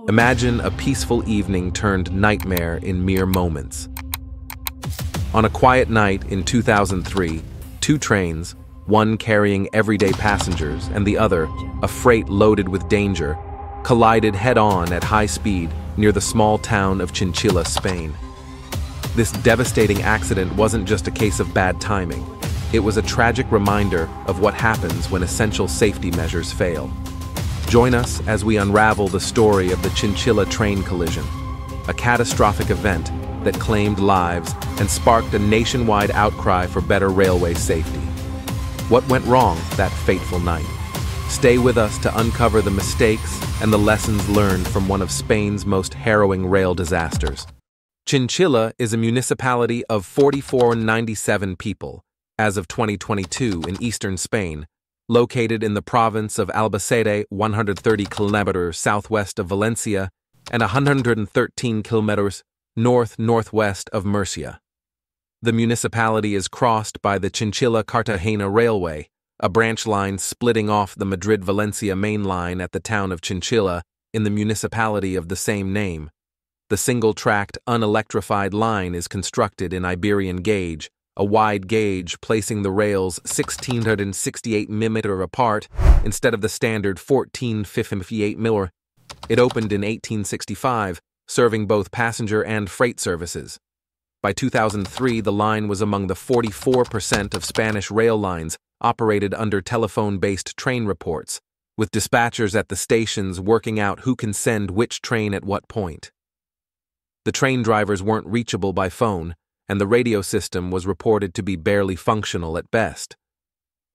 Imagine a peaceful evening turned nightmare in mere moments. On a quiet night in 2003, two trains, one carrying everyday passengers and the other, a freight loaded with danger, collided head-on at high speed near the small town of Chinchilla, Spain. This devastating accident wasn't just a case of bad timing. It was a tragic reminder of what happens when essential safety measures fail. Join us as we unravel the story of the Chinchilla Train Collision, a catastrophic event that claimed lives and sparked a nationwide outcry for better railway safety. What went wrong that fateful night? Stay with us to uncover the mistakes and the lessons learned from one of Spain's most harrowing rail disasters. Chinchilla is a municipality of 4,497 people, as of 2022 in eastern Spain, located in the province of Albacete, 130 kilometers southwest of Valencia and 113 kilometers north-northwest of Murcia. The municipality is crossed by the Chinchilla-Cartagena Railway, a branch line splitting off the Madrid-Valencia main line at the town of Chinchilla in the municipality of the same name. The single-tracked, unelectrified line is constructed in Iberian gauge, a wide gauge placing the rails 1,668 mm apart instead of the standard 1,458 mm. It opened in 1865, serving both passenger and freight services. By 2003, the line was among the 44% of Spanish rail lines operated under telephone-based train reports, with dispatchers at the stations working out who can send which train at what point. The train drivers weren't reachable by phone, and the radio system was reported to be barely functional at best.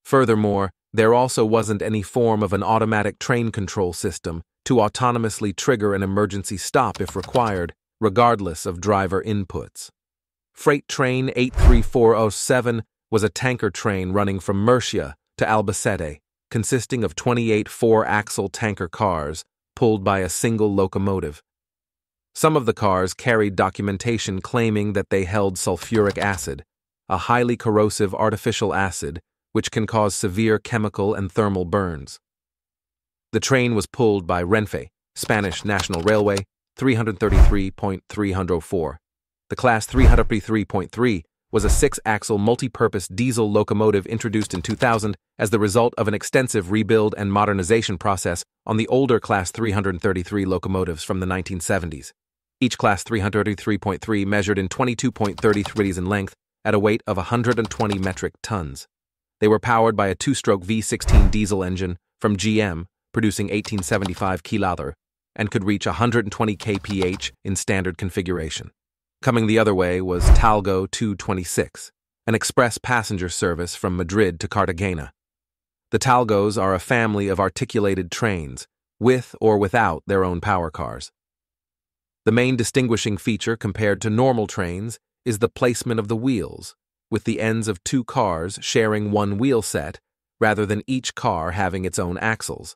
Furthermore, there also wasn't any form of an automatic train control system to autonomously trigger an emergency stop if required, regardless of driver inputs. Freight Train 83407 was a tanker train running from Murcia to Albacete, consisting of 28 four-axle tanker cars pulled by a single locomotive. Some of the cars carried documentation claiming that they held sulfuric acid, a highly corrosive artificial acid which can cause severe chemical and thermal burns. The train was pulled by Renfe, Spanish National Railway, 333.304. The Class 333.3 was a six-axle multi-purpose diesel locomotive introduced in 2000 as the result of an extensive rebuild and modernization process on the older Class 333 locomotives from the 1970s. Each Class 333.3 measured in 22.33 in length at a weight of 120 metric tons. They were powered by a two-stroke V16 diesel engine from GM, producing 1875 kWh, and could reach 120 kph in standard configuration. Coming the other way was Talgo 226, an express passenger service from Madrid to Cartagena. The Talgos are a family of articulated trains, with or without their own power cars. The main distinguishing feature compared to normal trains is the placement of the wheels, with the ends of two cars sharing one wheel set rather than each car having its own axles.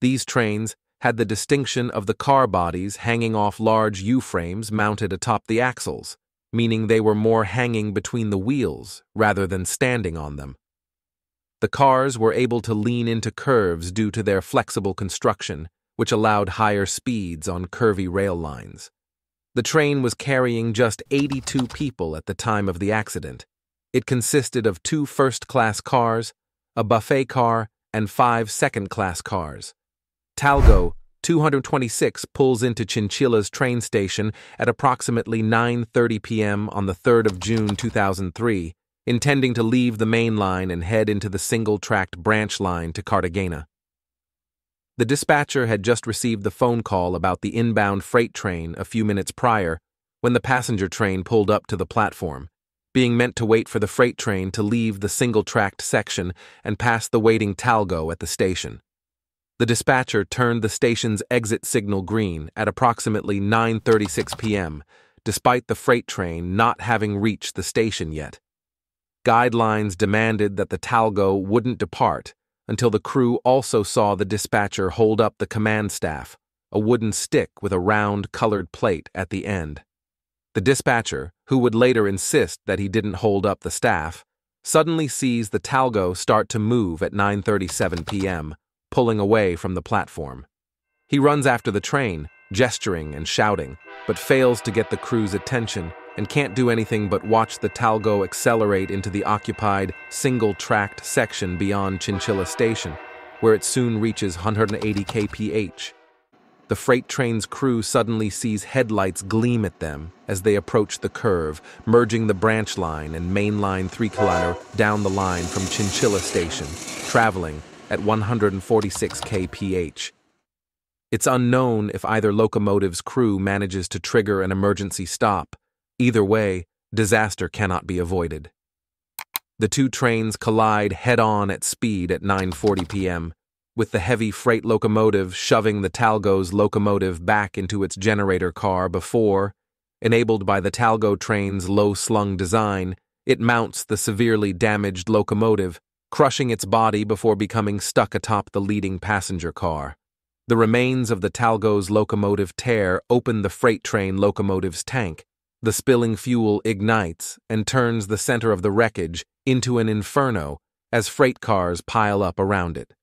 These trains had the distinction of the car bodies hanging off large U-frames mounted atop the axles, meaning they were more hanging between the wheels rather than standing on them. The cars were able to lean into curves due to their flexible construction, which allowed higher speeds on curvy rail lines. The train was carrying just 82 people at the time of the accident. It consisted of two first-class cars, a buffet car, and 5 second-class cars. Talgo 226 pulls into Chinchilla's train station at approximately 9:30 p.m. on the 3rd of June 2003, intending to leave the main line and head into the single-tracked branch line to Cartagena. The dispatcher had just received the phone call about the inbound freight train a few minutes prior when the passenger train pulled up to the platform, being meant to wait for the freight train to leave the single-tracked section and pass the waiting Talgo at the station. The dispatcher turned the station's exit signal green at approximately 9:36 p.m., despite the freight train not having reached the station yet. Guidelines demanded that the Talgo wouldn't depart until the crew also saw the dispatcher hold up the command staff, a wooden stick with a round, colored plate at the end. The dispatcher, who would later insist that he didn't hold up the staff, suddenly sees the Talgo start to move at 9:37 p.m., pulling away from the platform. He runs after the train, gesturing and shouting, but fails to get the crew's attention and can't do anything but watch the Talgo accelerate into the occupied, single-tracked section beyond Chinchilla Station, where it soon reaches 180 kph. The freight train's crew suddenly sees headlights gleam at them as they approach the curve, merging the branch line and main line 3-kilometer down the line from Chinchilla Station, traveling at 146 kph. It's unknown if either locomotive's crew manages to trigger an emergency stop. Either way, disaster cannot be avoided. The two trains collide head-on at speed at 9:40 p.m., with the heavy freight locomotive shoving the Talgo's locomotive back into its generator car before, enabled by the Talgo train's low-slung design, it mounts the severely damaged locomotive, crushing its body before becoming stuck atop the leading passenger car. The remains of the Talgo's locomotive tear open the freight train locomotive's tank. The spilling fuel ignites and turns the center of the wreckage into an inferno as freight cars pile up around it.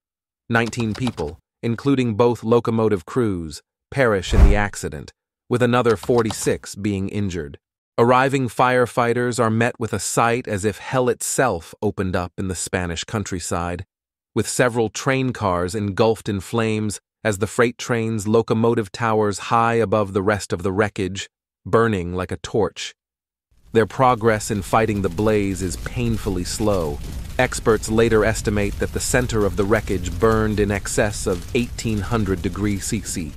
19 people, including both locomotive crews, perish in the accident, with another 46 being injured. Arriving firefighters are met with a sight as if hell itself opened up in the Spanish countryside, with several train cars engulfed in flames as the freight train's locomotive towers high above the rest of the wreckage, burning like a torch. Their progress in fighting the blaze is painfully slow. Experts later estimate that the center of the wreckage burned in excess of 1800 degrees Celsius.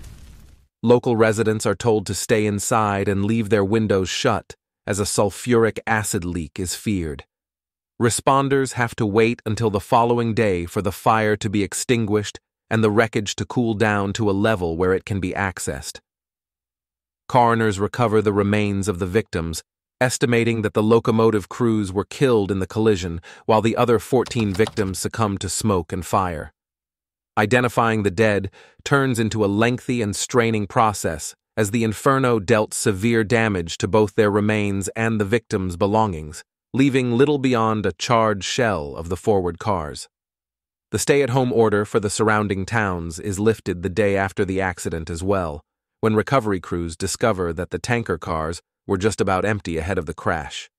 Local residents are told to stay inside and leave their windows shut, as a sulfuric acid leak is feared. Responders have to wait until the following day for the fire to be extinguished and the wreckage to cool down to a level where it can be accessed. Coroners recover the remains of the victims, estimating that the locomotive crews were killed in the collision, while the other 14 victims succumbed to smoke and fire. Identifying the dead turns into a lengthy and straining process, as the inferno dealt severe damage to both their remains and the victims' belongings, leaving little beyond a charred shell of the forward cars. The stay-at-home order for the surrounding towns is lifted the day after the accident as well, when recovery crews discover that the tanker cars were just about empty ahead of the crash.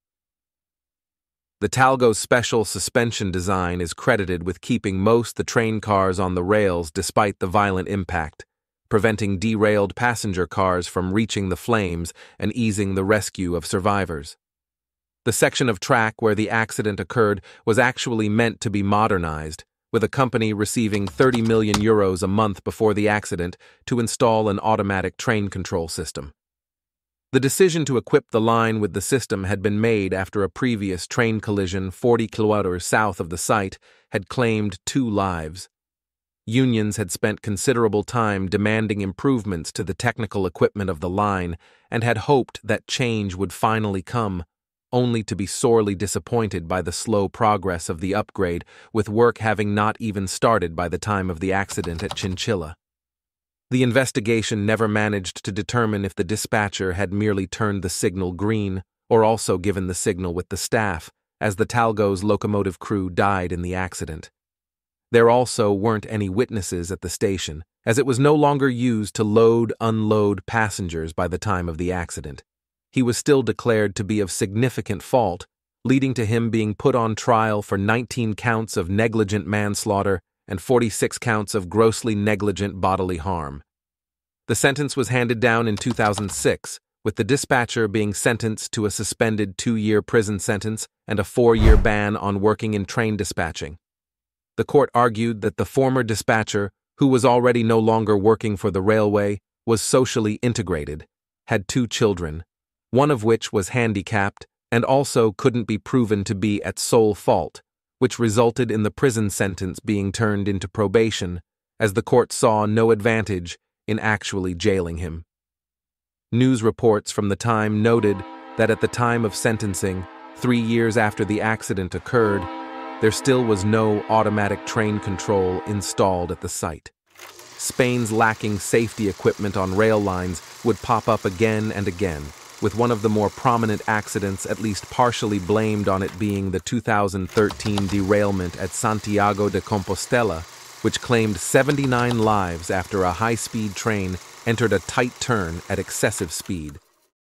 The Talgo's special suspension design is credited with keeping most the train cars on the rails despite the violent impact, preventing derailed passenger cars from reaching the flames and easing the rescue of survivors. The section of track where the accident occurred was actually meant to be modernized, with a company receiving €30 million a month before the accident to install an automatic train control system. The decision to equip the line with the system had been made after a previous train collision 40 kilometers south of the site had claimed 2 lives. Unions had spent considerable time demanding improvements to the technical equipment of the line and had hoped that change would finally come, only to be sorely disappointed by the slow progress of the upgrade, with work having not even started by the time of the accident at Chinchilla. The investigation never managed to determine if the dispatcher had merely turned the signal green or also given the signal with the staff, as the Talgo's locomotive crew died in the accident. There also weren't any witnesses at the station, as it was no longer used to load-unload passengers by the time of the accident. He was still declared to be of significant fault, leading to him being put on trial for 19 counts of negligent manslaughter and 46 counts of grossly negligent bodily harm. The sentence was handed down in 2006, with the dispatcher being sentenced to a suspended 2-year prison sentence and a 4-year ban on working in train dispatching. The court argued that the former dispatcher, who was already no longer working for the railway, was socially integrated, had 2 children, one of which was handicapped and also couldn't be proven to be at sole fault, which resulted in the prison sentence being turned into probation, as the court saw no advantage in actually jailing him. News reports from the time noted that at the time of sentencing, 3 years after the accident occurred, there still was no automatic train control installed at the site. Spain's lacking safety equipment on rail lines would pop up again and again, with one of the more prominent accidents at least partially blamed on it being the 2013 derailment at Santiago de Compostela, which claimed 79 lives after a high-speed train entered a tight turn at excessive speed,